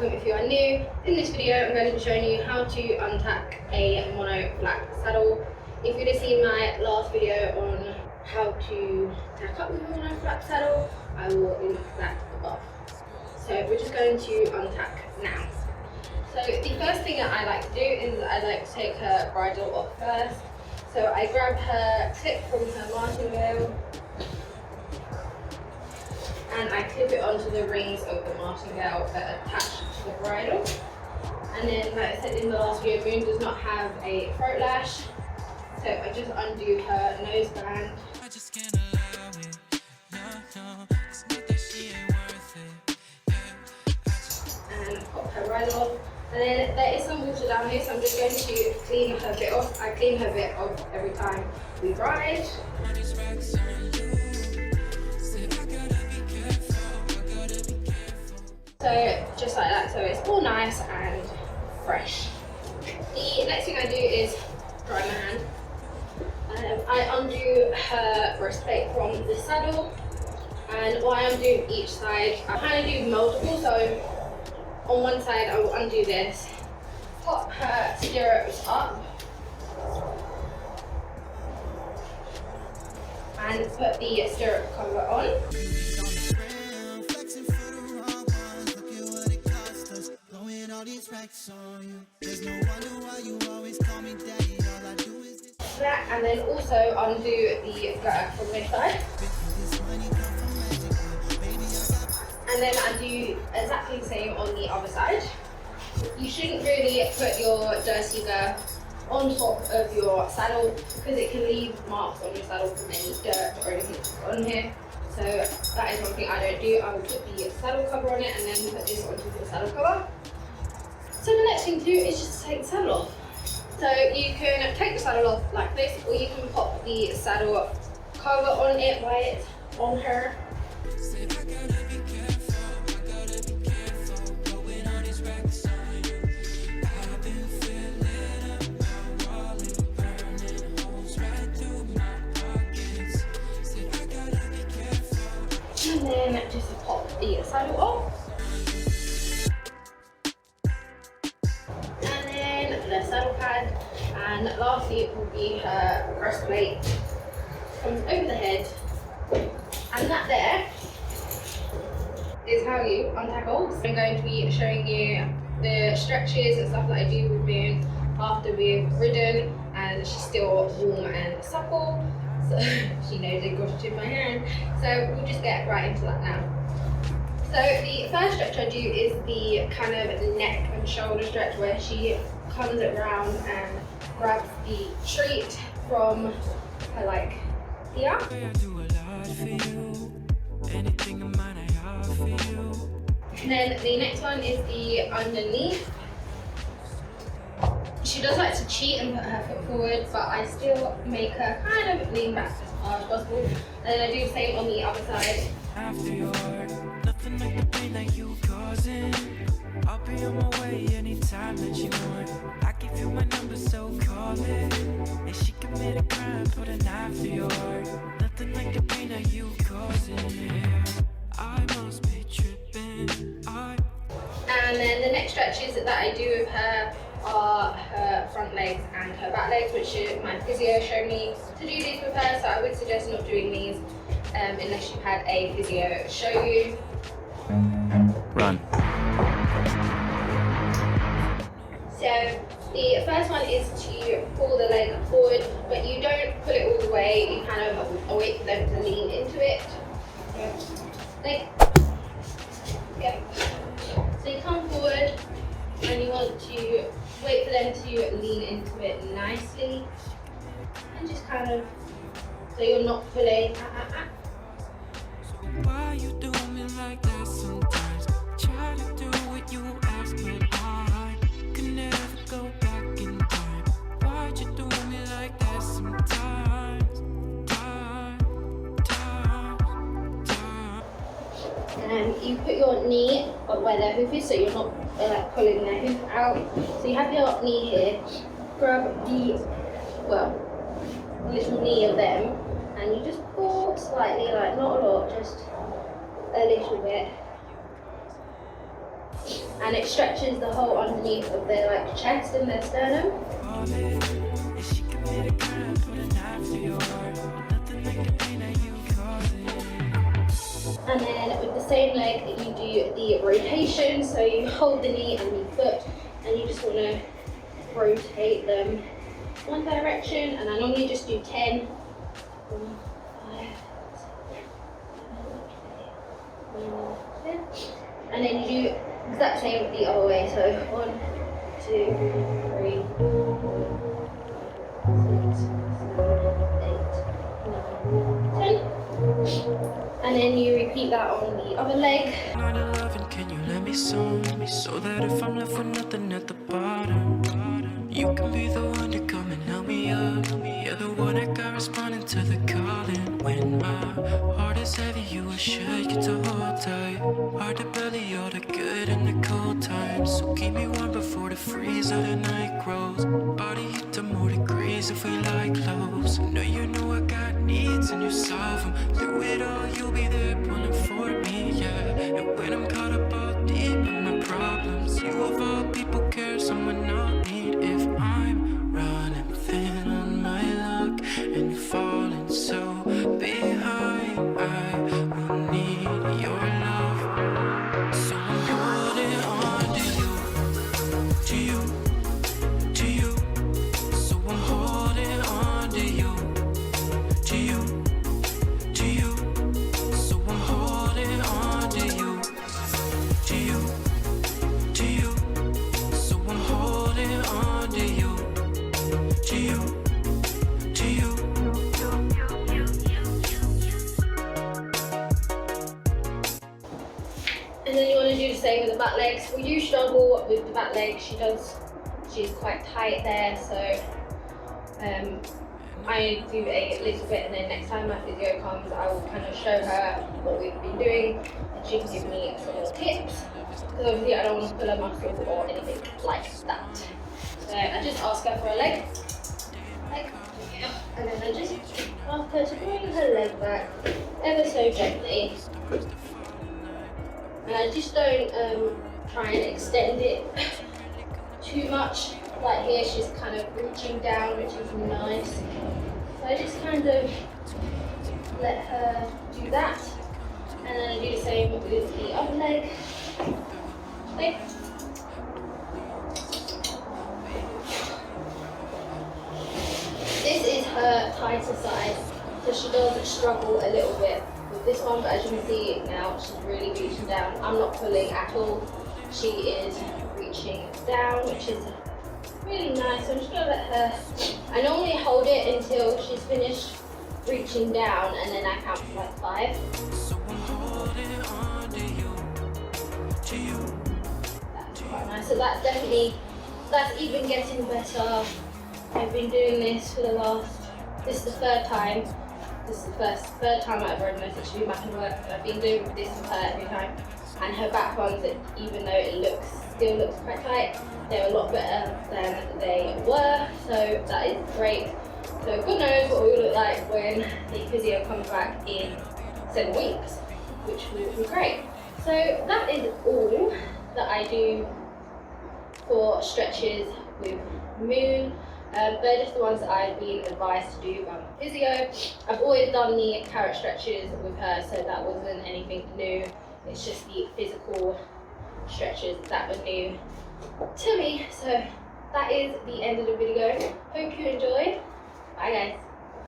If you are new, in this video I'm going to be showing you how to untack a mono flat saddle. If you'd have seen my last video on how to tack up with a mono flat saddle, I will link that above. So we're just going to untack now. So the first thing that I like to do is I like to take her bridle off first. So I grab her clip from her martingale and I clip it onto the rings of the martingale that attach to the bridle. And then, like I said in the last video, Moon does not have a throat lash, so I just undo her noseband and pop her bridle off. And then there is some water down here, so I'm just going to clean her bit off. I clean her bit off every time we ride. So just like that, so it's all nice and fresh. The next thing I do is dry my hand. I undo her breastplate from the saddle, and while I'm doing each side, I kind of do multiple. So on one side I will undo this, pop her stirrups up, and put the stirrup cover on. That, and then also undo the girth from this side, and then I do exactly the same on the other side. You shouldn't really put your dirty girth on top of your saddle because it can leave marks on your saddle from any dirt or anything that's on here. So that is one thing I don't do. I will put the saddle cover on it and then put this onto the saddle cover. So the next thing to do is just take the saddle off. So you can take the saddle off like this, or you can pop the saddle cover on it while it's on her. And then just pop the saddle off. The saddle pad, and lastly it will be her breastplate. Comes over the head, and that there is how you untackle. I'm going to be showing you the stretches and stuff that I do with Moon after we've ridden and she's still warm and supple, so she knows I got it in my hand. So we'll just get right into that now. So the first stretch I do is the kind of neck and shoulder stretch, where she comes around and grabs the treat from her like here. And then the next one is the underneath. She does like to cheat and put her foot forward, but I still make her kind of lean back as far as possible. And then I do the same on the other side. Nothing like the pain that you causing. I'll be on my way anytime that you want. I give you my number, so call it. And she commit a crime, put a knife to your heart. Nothing like the pain that you causing. I must be tripping. And then the next stretches that I do with her are her front legs and her back legs, which my physio showed me to do these with her. So I would suggest not doing these unless you've had a physio show you. Run. So the first one is to pull the leg forward, but you don't pull it all the way. You kind of wait for them to lean into it. Like, yeah. So you come forward and you want to wait for them to lean into it nicely, and just kind of, so you're not pulling. Why you doing me like that? And you put your knee on where their hoof is, so you're not like pulling their hoof out. So you have your knee here, grab the, well, little knee of them, and you just pull slightly, like not a lot, just a little bit. And it stretches the whole underneath of their like chest and their sternum. And then with the same leg, you do the rotation. So you hold the knee and the foot, and you just want to rotate them one direction. And I normally just do 10. 1, 5, 7, 8, 9, 10. And then you do exact same the other way. So 1, 2, 3, 4, 6, 7, 8, 9, 10. And then you repeat that on the other leg. 9/11, can you let me so that if I'm left with nothing at the bottom, you can be the one to come and help me up. You're the one that got responding to the calling. When my heart is heavy, you are sure you to hold tight. Hard to belly all the good in the cold times. So keep me warm before the freeze of the night grows. Body heat to more degrees if we like close. No, you know I got needs and you solve them. Through it all, you'll be there pulling for me, yeah. And when I'm caught up all deep in my problems, you of all people care someone I need. If I'm running thin on my luck and falling so behind, I will need your love. So I'm holding on to you, to you. So I'm holding on to you, to you, to you. So I'm holding on to you, to you, to you. So I'm holding on to you, to you, to you. And then you want to do the same with the back legs. We do struggle with the back legs. She's quite tight there, so I do a little bit, and then next time my physio comes, I will kind of show her what we've been doing, and she can give me some more tips. Because obviously I don't want to pull a muscle or anything like that. So I just ask her for a leg, and then I just ask her to bring her leg back ever so gently. And I just don't try and extend it too much. Like here, she's kind of reaching down, which is nice. So I just kind of let her do that. And then I do the same with the other leg. Okay. This is her tighter side, so she does struggle a little bit with this one, but as you can see now, she's really reaching down. I'm not pulling at all. She is reaching down, which is really nice. So I'm just gonna let her, I normally hold it until she's finished reaching down, and then I count to like 5. So I'm holding on to you, to you. That's quite nice. So that's even getting better. I've been doing this for the last, this is the third time. This is the third time I've ever noticed she's been back in work. I've been doing this with her every time. And her back ones, even though it still looks quite tight, they're a lot better than they were. So that is great. So God knows what we will look like when the physio comes back in 7 weeks, which will be great. So that is all that I do for stretches with Moon. They're just the ones that I've been advised to do by my physio. I've always done the carrot stretches with her, so that wasn't anything new. It's just the physical stretches that were new to me. So that is the end of the video. Hope you enjoyed. Bye guys.